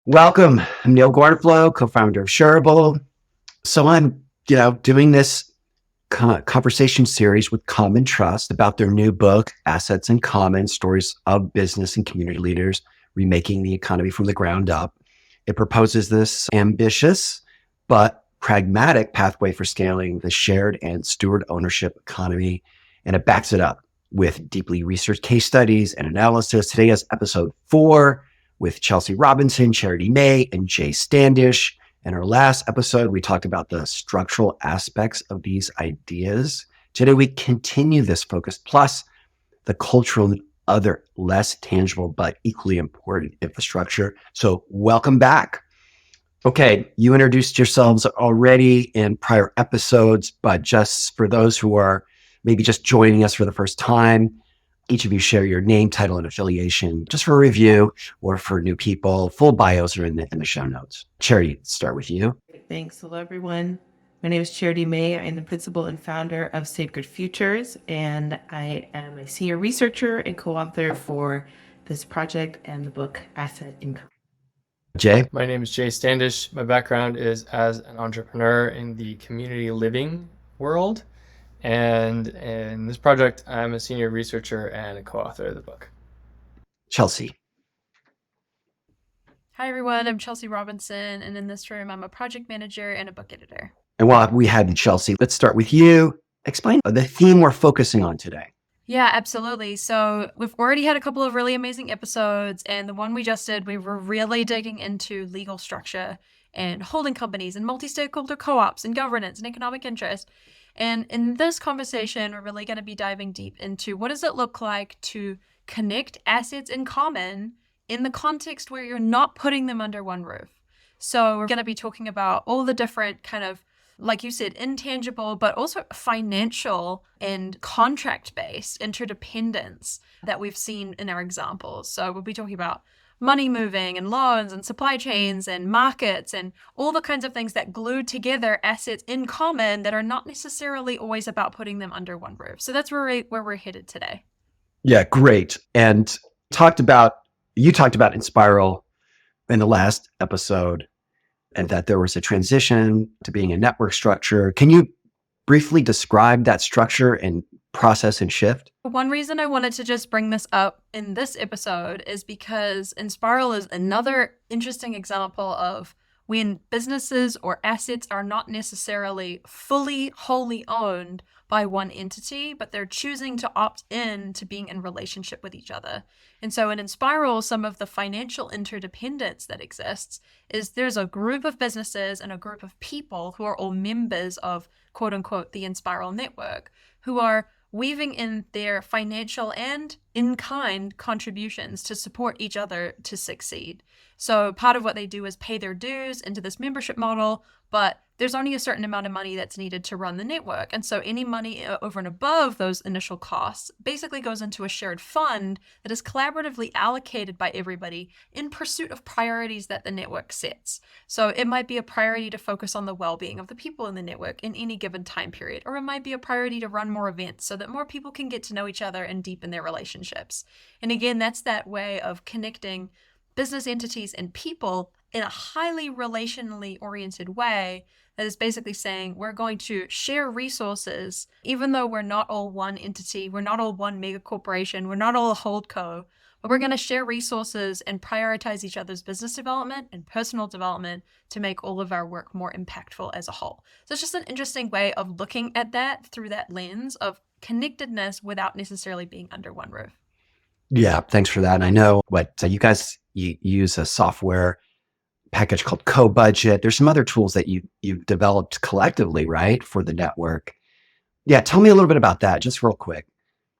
Welcome. I'm Neal Gorenflo, co-founder of Shareholding. So I'm, doing this conversation series with Common Trust about their new book, Assets in Common: Stories of Business and Community Leaders Remaking the Economy from the Ground Up. It proposes this ambitious but pragmatic pathway for scaling the shared and steward ownership economy, and it backs it up with deeply researched case studies and analysis. Today is episode 4 with Chelsea Robinson, Charity May, and Jay Standish. In our last episode, we talked about the structural aspects of these ideas. Today, we continue this focus, plus the cultural and other less tangible but equally important infrastructure. So welcome back. Okay, you introduced yourselves already in prior episodes, but just for those who are maybe just joining us for the first time, each of you share your name, title, and affiliation just for a review, or for new people. Full bios are in the show notes. Charity, let's start with you. Thanks. Hello, everyone. My name is Charity May. I'm the principal and founder of Sacred Futures, and I am a senior researcher and co-author for this project and the book Asset Income. Jay? My name is Jay Standish. My background is as an entrepreneur in the community living world. And in this project, I'm a senior researcher and a co-author of the book. Chelsea. Hi, everyone. I'm Chelsea Robinson, and in this room, I'm a project manager and a book editor. And while we had Chelsea, let's start with you. Explain the theme we're focusing on today. Yeah, absolutely. So we've already had a couple of really amazing episodes, and the one we just did, we were really digging into legal structure and holding companies and multi-stakeholder co-ops and governance and economic interest. And in this conversation, we're really going to be diving deep into what does it look like to connect assets in common in the context where you're not putting them under one roof. So we're going to be talking about all the different kind of, like you said, intangible, but also financial and contract-based interdependence that we've seen in our examples. So we'll be talking about money moving and loans and supply chains and markets and all the kinds of things that glue together assets in common that are not necessarily always about putting them under one roof. So that's where we're headed today. Yeah, great. And you talked about Inspiral in the last episode, and that there was a transition to being a network structure. Can you briefly describe that structure and process and shift? One reason I wanted to just bring this up in this episode is because Inspiral is another interesting example of when businesses or assets are not necessarily fully, wholly owned by one entity, but they're choosing to opt in to being in relationship with each other. And so in Inspiral, some of the financial interdependence that exists is there's a group of businesses and a group of people who are all members of, quote unquote, the Inspiral network, who are weaving in their financial and in-kind contributions to support each other to succeed. So part of what they do is pay their dues into this membership model, but there's only a certain amount of money that's needed to run the network. And so any money over and above those initial costs basically goes into a shared fund that is collaboratively allocated by everybody in pursuit of priorities that the network sets. So it might be a priority to focus on the well-being of the people in the network in any given time period, or it might be a priority to run more events so that more people can get to know each other and deepen their relationships. And again, that's that way of connecting business entities and people in a highly relationally oriented way that is basically saying we're going to share resources, even though we're not all one entity, we're not all one mega corporation, we're not all a holdco, but we're going to share resources and prioritize each other's business development and personal development to make all of our work more impactful as a whole. So it's just an interesting way of looking at that through that lens of connectedness without necessarily being under one roof. Yeah, thanks for that. And I know you guys use a software package called Co-Budget. There's some other tools that you've developed collectively, right, for the network. Yeah, tell me a little bit about that, just real quick.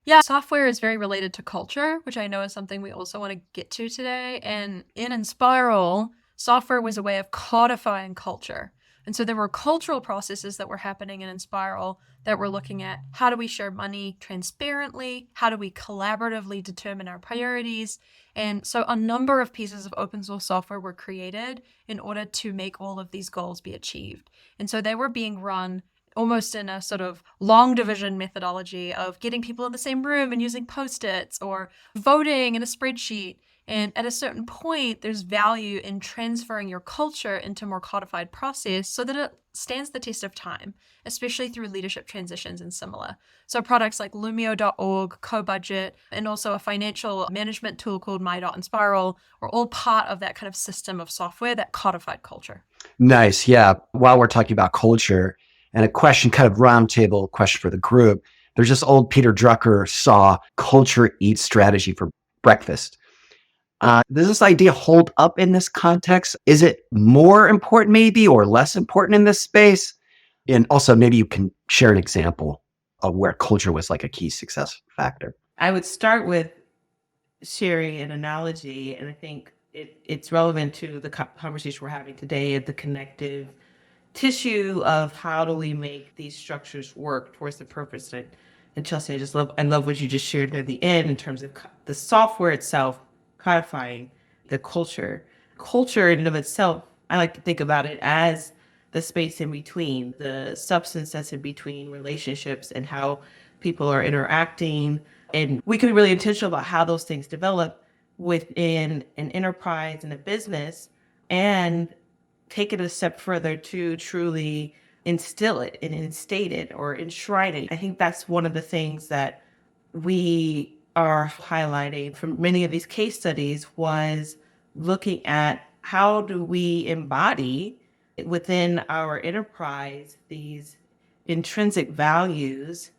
Yeah, software is very related to culture, which I know is something we also want to get to today. And in Inspiral, software was a way of codifying culture. And so there were cultural processes that were happening in Inspiral that were looking at how do we share money transparently? How do we collaboratively determine our priorities? And so a number of pieces of open source software were created in order to make all of these goals be achieved. And so they were being run almost in a sort of long division methodology of getting people in the same room and using Post-its or voting in a spreadsheet. And at a certain point, there's value in transferring your culture into more codified process so that it stands the test of time, especially through leadership transitions and similar. So products like Lumio.org, CoBudget, and also a financial management tool called My and Spiral are all part of that kind of system of software, that codified culture. Nice. Yeah. While we're talking about culture, and a question, kind of roundtable question for the group, there's this old Peter Drucker saw culture eats strategy for breakfast. Does this idea hold up in this context? Is it more important maybe or less important in this space? And also maybe you can share an example of where culture was like a key success factor. I would start with sharing an analogy, and I think it's relevant to the conversation we're having today at the connective tissue of how do we make these structures work towards the purpose. And Chelsea, I love what you just shared at the end in terms of the software itself codifying the culture. Culture in and of itself, I like to think about it as the space in between, the substance that's in between relationships and how people are interacting. And we can be really intentional about how those things develop within an enterprise and a business, and take it a step further to truly instill it and instate it or enshrine it. I think that's one of the things that we are highlighting from many of these case studies, was looking at how do we embody within our enterprise these intrinsic values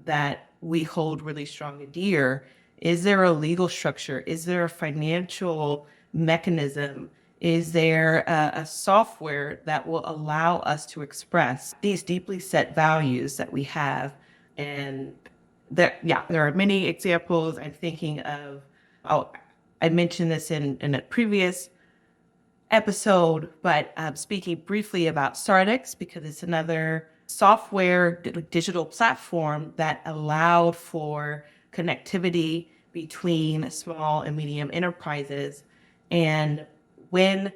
that we hold really strong and dear. Is there a legal structure? Is there a financial mechanism? Is there a software that will allow us to express these deeply set values that we have? And there are many examples. I'm thinking of, I mentioned this in a previous episode, but speaking briefly about Sardix, because it's another software digital platform that allowed for connectivity between small and medium enterprises. And when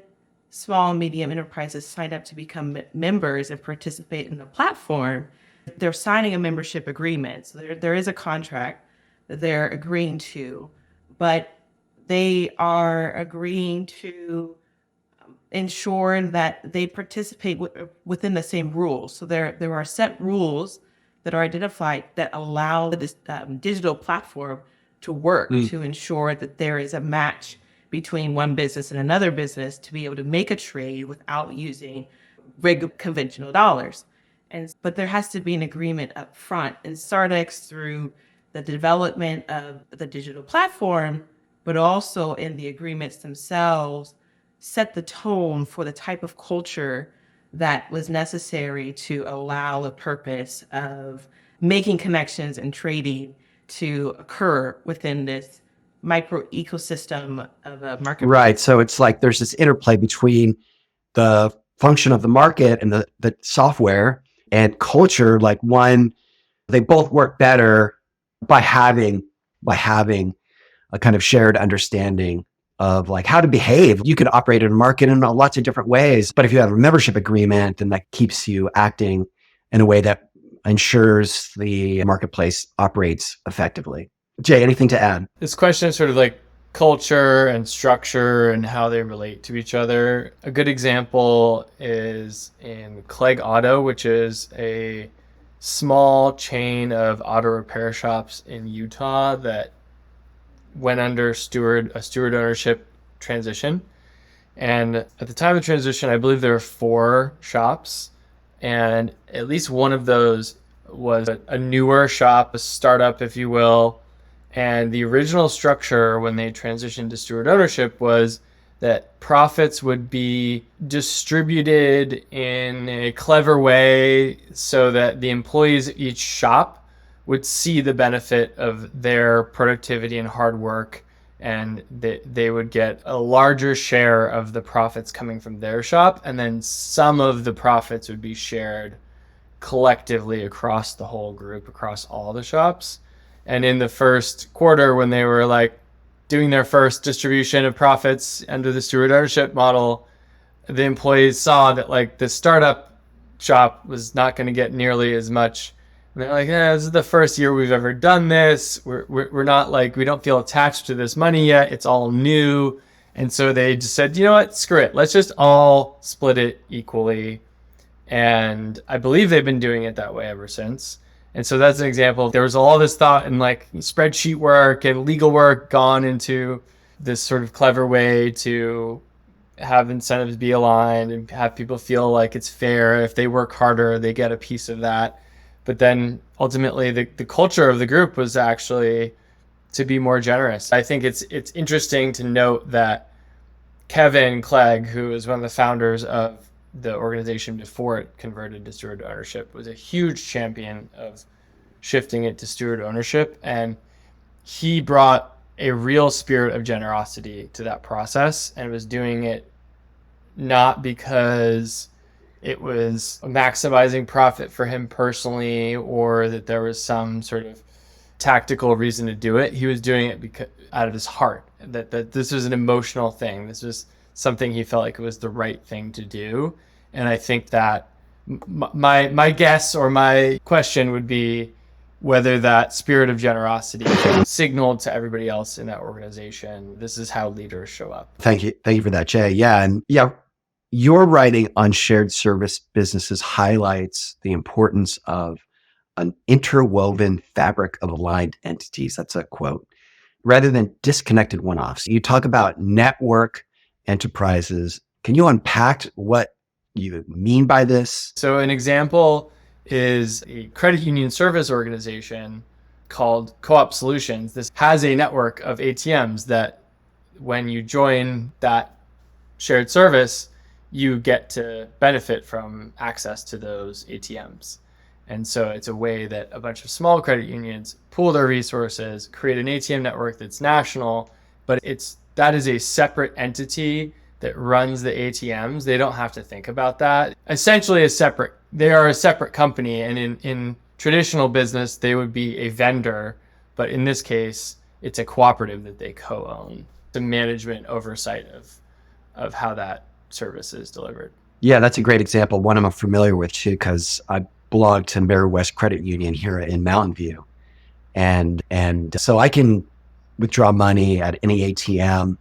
small and medium enterprises sign up to become members and participate in the platform, they're signing a membership agreement. So there is a contract that they're agreeing to, but they are agreeing to ensure that they participate within the same rules. So there are set rules that are identified that allow this digital platform to work, to ensure that there is a match between one business and another business to be able to make a trade without using conventional dollars. But there has to be an agreement up front. And Sardix, through the development of the digital platform, but also in the agreements themselves, set the tone for the type of culture that was necessary to allow the purpose of making connections and trading to occur within this micro ecosystem of a market. Right. So it's like there's this interplay between the function of the market and the software and culture. Like they both work better by having a kind of shared understanding of like how to behave. You could operate in a market in lots of different ways, but if you have a membership agreement, then that keeps you acting in a way that ensures the marketplace operates effectively. Jay, anything to add? This question is sort of like culture and structure and how they relate to each other. A good example is in Clegg Auto, which is a small chain of auto repair shops in Utah that went under a steward ownership transition. And at the time of the transition, I believe there were 4 shops, and at least one of those was a newer shop, a startup, if you will. And the original structure when they transitioned to steward ownership was that profits would be distributed in a clever way so that the employees at each shop would see the benefit of their productivity and hard work, and they would get a larger share of the profits coming from their shop, and then some of the profits would be shared collectively across the whole group, across all the shops. And in the first quarter, when they were like doing their first distribution of profits under the steward ownership model, the employees saw that like the startup shop was not going to get nearly as much And they're like, this is the first year we've ever done this. We're not like, we don't feel attached to this money yet. It's all new. And so they just said, you know what, screw it. Let's just all split it equally. And I believe they've been doing it that way ever since. And so that's an example. There was all this thought and like spreadsheet work and legal work gone into this sort of clever way to have incentives be aligned and have people feel like it's fair. If they work harder, they get a piece of that. But then ultimately the culture of the group was actually to be more generous. I think it's interesting to note that Kevin Clegg, who is one of the founders of the organization before it converted to steward ownership, was a huge champion of shifting it to steward ownership. And he brought a real spirit of generosity to that process and was doing it not because it was maximizing profit for him personally or that there was some sort of tactical reason to do it. He was doing it because out of his heart, that this was an emotional thing. This was something he felt like it was the right thing to do. And I think that my guess or my question would be whether that spirit of generosity signaled to everybody else in that organization, this is how leaders show up. Thank you for that, Jay. Yeah. And yeah, your writing on shared service businesses highlights the importance of an interwoven fabric of aligned entities. That's a quote, rather than disconnected one-offs. You talk about network enterprises. Can you unpack what you mean by this? So an example is a credit union service organization called Co-op Solutions. This has a network of ATMs that when you join that shared service, you get to benefit from access to those ATMs. And so it's a way that a bunch of small credit unions pool their resources, create an ATM network that's national, but that is a separate entity that runs the ATMs. They don't have to think about that. Essentially they are a separate company, and in traditional business, they would be a vendor, but in this case, it's a cooperative that they co-own. The management oversight of how that service is delivered. Yeah, that's a great example. One I'm familiar with too, because I belong to Mary West Credit Union here in Mountain View. And so I can withdraw money at any ATM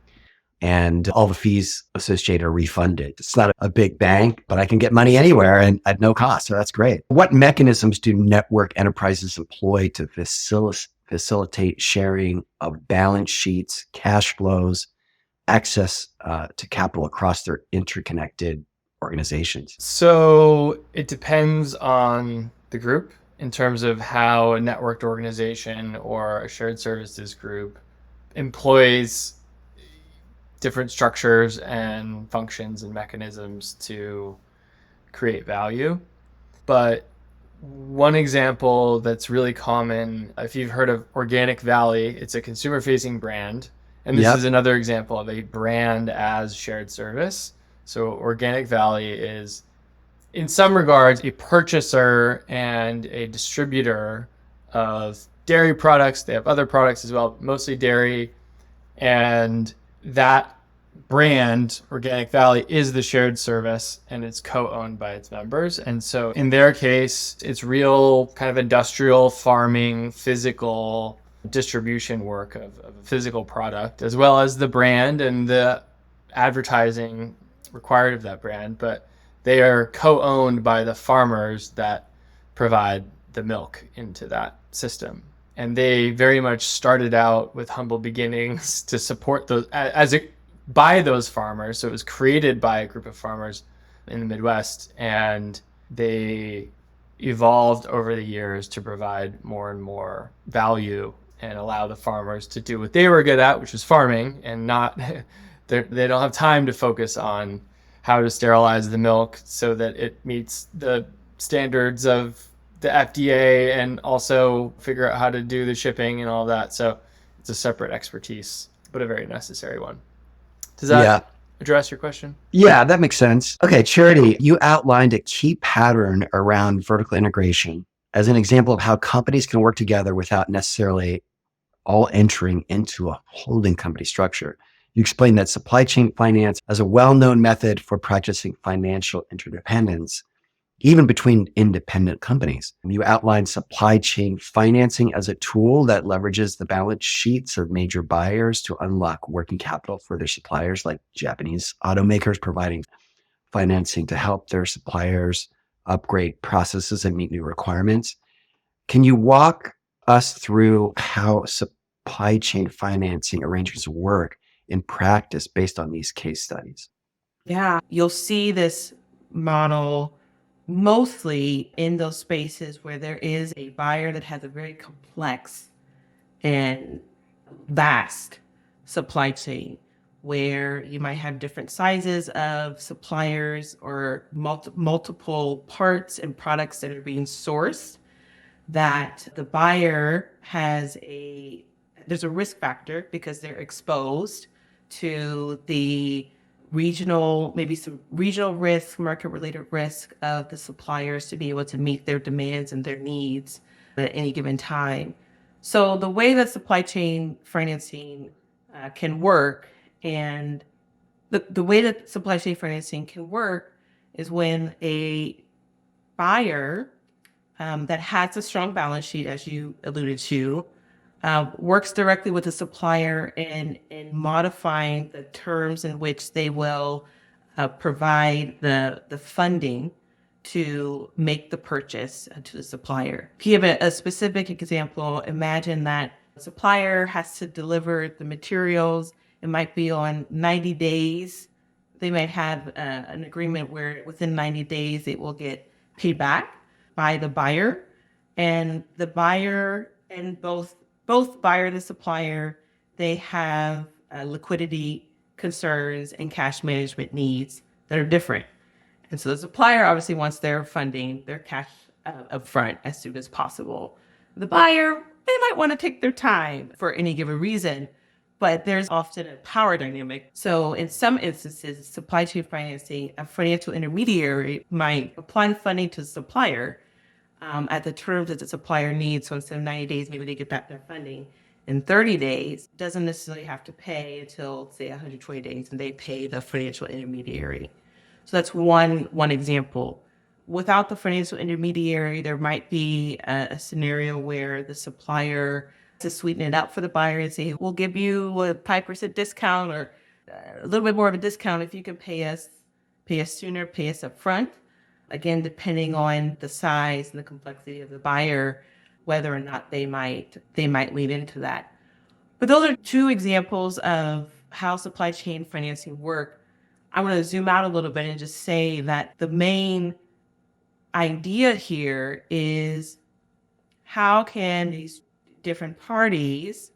and all the fees associated are refunded. It's not a big bank, but I can get money anywhere and at no cost. So that's great. What mechanisms do network enterprises employ to facilitate sharing of balance sheets, cash flows, access to capital across their interconnected organizations? So it depends on the group in terms of how a networked organization or a shared services group employs different structures and functions and mechanisms to create value. But one example that's really common, if you've heard of Organic Valley, it's a consumer-facing brand. And this is another example of a brand as shared service. So Organic Valley is, in some regards, a purchaser and a distributor of dairy products. They have other products as well, mostly dairy. And that brand, Organic Valley, is the shared service and it's co-owned by its members. And so in their case, it's real kind of industrial farming, physical distribution work of a physical product, as well as the brand and the advertising required of that brand. But they are co-owned by the farmers that provide the milk into that system. And they very much started out with humble beginnings to support those by those farmers. So it was created by a group of farmers in the Midwest, and they evolved over the years to provide more and more value and allow the farmers to do what they were good at, which was farming, and not they don't have time to focus on how to sterilize the milk so that it meets the standards of the FDA and also figure out how to do the shipping and all that. So it's a separate expertise, but a very necessary one. Does that address your question? Yeah, that makes sense. Okay, Charity, you outlined a key pattern around vertical integration as an example of how companies can work together without necessarily all entering into a holding company structure. You explained that supply chain finance as a well-known method for practicing financial interdependence. even between independent companies. You outline supply chain financing as a tool that leverages the balance sheets of major buyers to unlock working capital for their suppliers, like Japanese automakers providing financing to help their suppliers upgrade processes and meet new requirements. Can you walk us through how supply chain financing arrangements work in practice based on these case studies? Yeah, you'll see this model mostly in those spaces where there is a buyer that has a very complex and vast supply chain, where you might have different sizes of suppliers or multiple parts and products that are being sourced, that the buyer there's a risk factor because they're exposed to the maybe some regional risk, market related risk of the suppliers to be able to meet their demands and their needs at any given time. So the way that supply chain financing can work, and the way that supply chain financing can work is when a buyer that has a strong balance sheet, as you alluded to, works directly with the supplier in modifying the terms in which they will provide the funding to make the purchase to the supplier. To give a specific example, imagine that the supplier has to deliver the materials. It might be on 90 days. They might have an agreement where within 90 days it will get paid back by the buyer. And the buyer and both buyer and the supplier, they have liquidity concerns and cash management needs that are different. And so the supplier obviously wants their funding, their cash upfront as soon as possible. The buyer, they might want to take their time for any given reason, but there's often a power dynamic. So in some instances, supply chain financing, a financial intermediary might apply funding to the supplier at the terms that the supplier needs. So instead of 90 days, maybe they get back their funding in 30 days, doesn't necessarily have to pay until, say, 120 days, and they pay the financial intermediary. So that's one example. Without the financial intermediary, there might be a scenario where the supplier to sweeten it up for the buyer and say, we'll give you a 5% discount or a little bit more of a discount if you can pay us sooner, pay us up front. Again, depending on the size and the complexity of the buyer, whether or not they might lean into that. But those are two examples of how supply chain financing work. I want to zoom out a little bit and just say that the main idea here is how can these different parties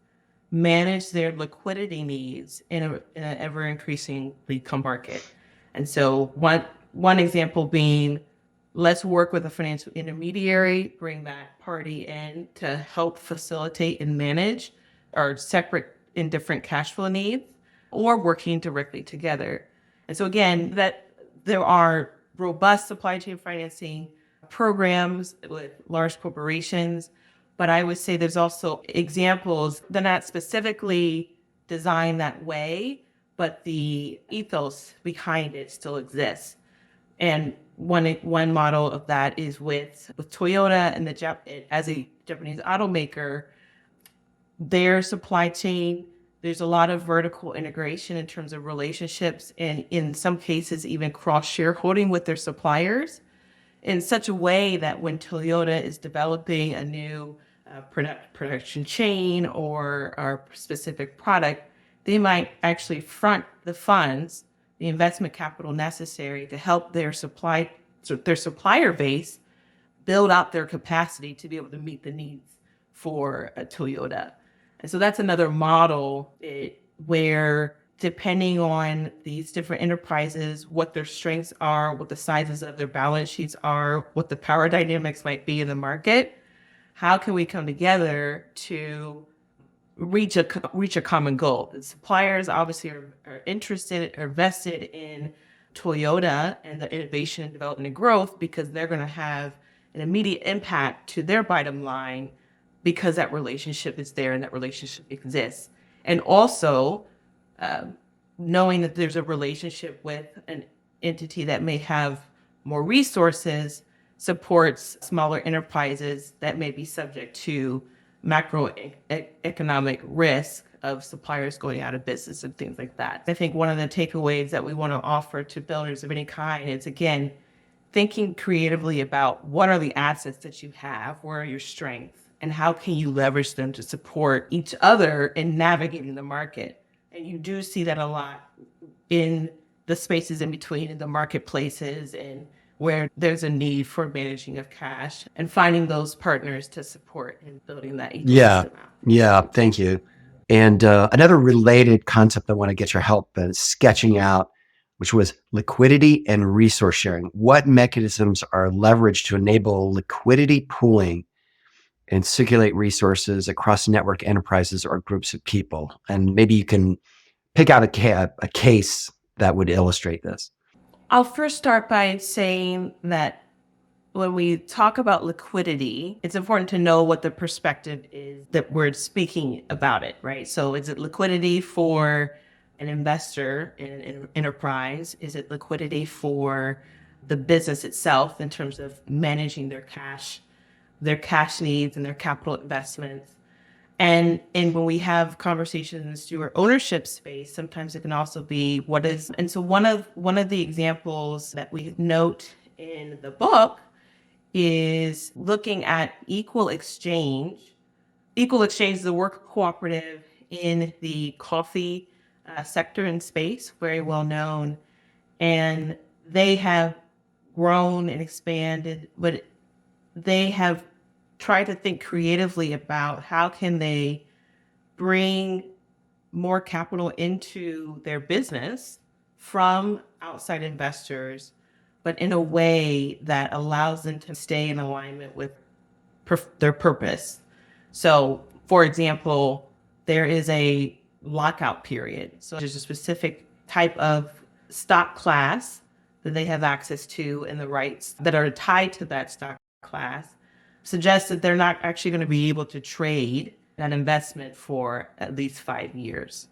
manage their liquidity needs in an ever increasing lead market. And so one example being, let's work with a financial intermediary, bring that party in to help facilitate and manage our separate and different cash flow needs, or working directly together. And so again, that there are robust supply chain financing programs with large corporations, but I would say there's also examples that are not specifically designed that way, but the ethos behind it still exists. And one model of that is with Toyota and as a Japanese automaker, their supply chain, there's a lot of vertical integration in terms of relationships, and in some cases even cross shareholding with their suppliers in such a way that when Toyota is developing a new production chain or our specific product, they might actually front the funds, the investment capital necessary to help their supplier base build out their capacity to be able to meet the needs for a Toyota. And so that's another model where, depending on these different enterprises, what their strengths are, what the sizes of their balance sheets are, what the power dynamics might be in the market, how can we come together to reach a common goal? The suppliers obviously are interested or vested in Toyota and the innovation, development, and growth, because they're going to have an immediate impact to their bottom line because that relationship is there and that relationship exists. And also knowing that there's a relationship with an entity that may have more resources, supports smaller enterprises that may be subject to macroeconomic risk of suppliers going out of business and things like that. I think one of the takeaways that we want to offer to builders of any kind is, again, thinking creatively about what are the assets that you have, where are your strengths, and how can you leverage them to support each other in navigating the market. And you do see that a lot in the spaces in between, in the marketplaces, and where there's a need for managing of cash and finding those partners to support and building that ecosystem out. Yeah, thank you. And another related concept I want to get your help in sketching out, which was liquidity and resource sharing. What mechanisms are leveraged to enable liquidity pooling and circulate resources across network enterprises or groups of people? And maybe you can pick out a case that would illustrate this. I'll first start by saying that when we talk about liquidity, it's important to know what the perspective is that we're speaking about it, right? So is it liquidity for an investor in an enterprise? Is it liquidity for the business itself in terms of managing their cash needs and their capital investments? And when we have conversations in the steward ownership space, sometimes it can also be what is. And so one of the examples that we note in the book is looking at equal exchange. Equal exchange is a worker cooperative in the coffee sector and space, very well known, and they have grown and expanded, but they have tried to think creatively about how can they bring more capital into their business from outside investors, but in a way that allows them to stay in alignment with their purpose. So, for example, there is a lockout period. So there's a specific type of stock class that they have access to, and the rights that are tied to that stock class suggests that they're not actually going to be able to trade that investment for at least 5 years.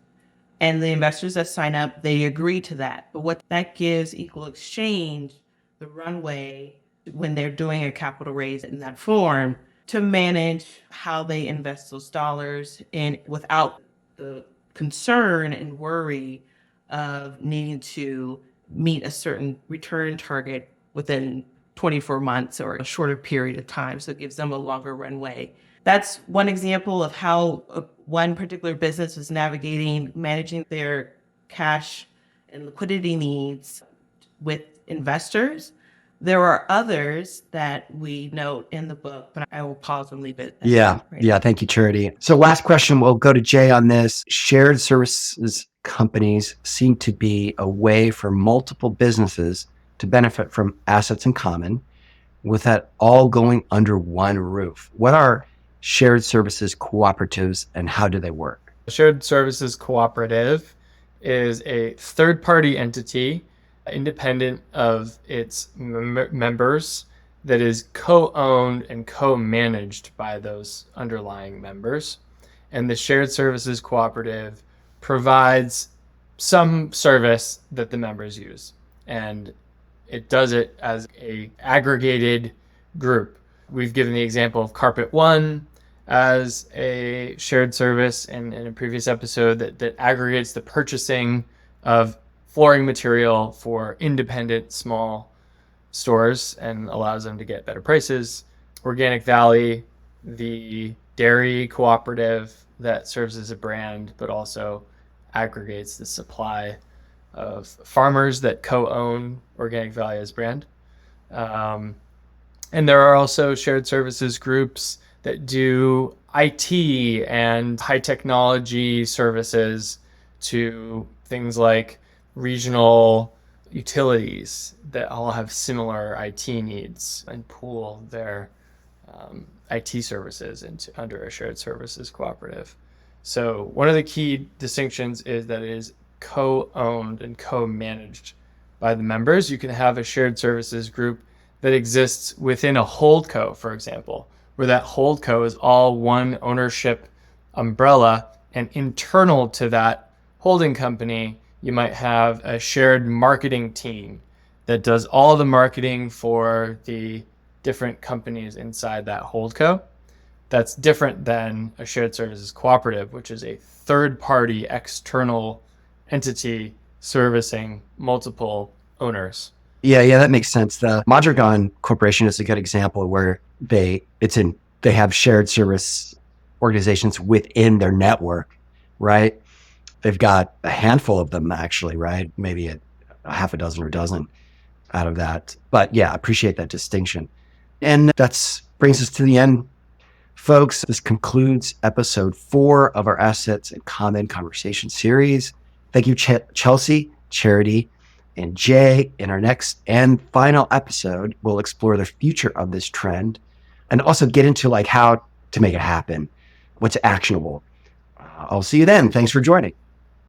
And the investors that sign up, they agree to that. But what that gives Equal Exchange the runway when they're doing a capital raise in that form to manage how they invest those dollars and without the concern and worry of needing to meet a certain return target within 24 months or a shorter period of time. So it gives them a longer runway. That's one example of how one particular business is managing their cash and liquidity needs with investors. There are others that we note in the book, but I will pause and leave it. Yeah. Thank you, Charity. So last question, we'll go to Jay on this. Shared services companies seem to be a way for multiple businesses to benefit from assets in common with that all going under one roof. What are shared services cooperatives and how do they work? A shared services cooperative is a third-party entity independent of its members that is co-owned and co-managed by those underlying members. And the shared services cooperative provides some service that the members use. And it does it as a aggregated group. We've given the example of Carpet One as a shared service in a previous episode that aggregates the purchasing of flooring material for independent small stores and allows them to get better prices. Organic Valley, the dairy cooperative that serves as a brand, but also aggregates the supply of farmers that co-own Organic Valley as brand. And there are also shared services groups that do IT and high technology services to things like regional utilities that all have similar IT needs and pool their IT services under a shared services cooperative. So one of the key distinctions is that it is co-owned and co-managed by the members. You can have a shared services group that exists within a holdco, for example, where that holdco is all one ownership umbrella, and internal to that holding company, you might have a shared marketing team that does all the marketing for the different companies inside that holdco. That's different than a shared services cooperative, which is a third-party external entity servicing multiple owners. Yeah, that makes sense. The Mondragon Corporation is a good example where they have shared service organizations within their network, right? They've got a handful of them actually, right? Maybe a half a dozen or a dozen out of that. But yeah, I appreciate that distinction. And that brings us to the end. Folks, this concludes episode 4 of our Assets in Common Conversation series. Thank you, Chelsea, Charity, and Jay. In our next and final episode, we'll explore the future of this trend and also get into like how to make it happen, what's actionable. I'll see you then. Thanks for joining.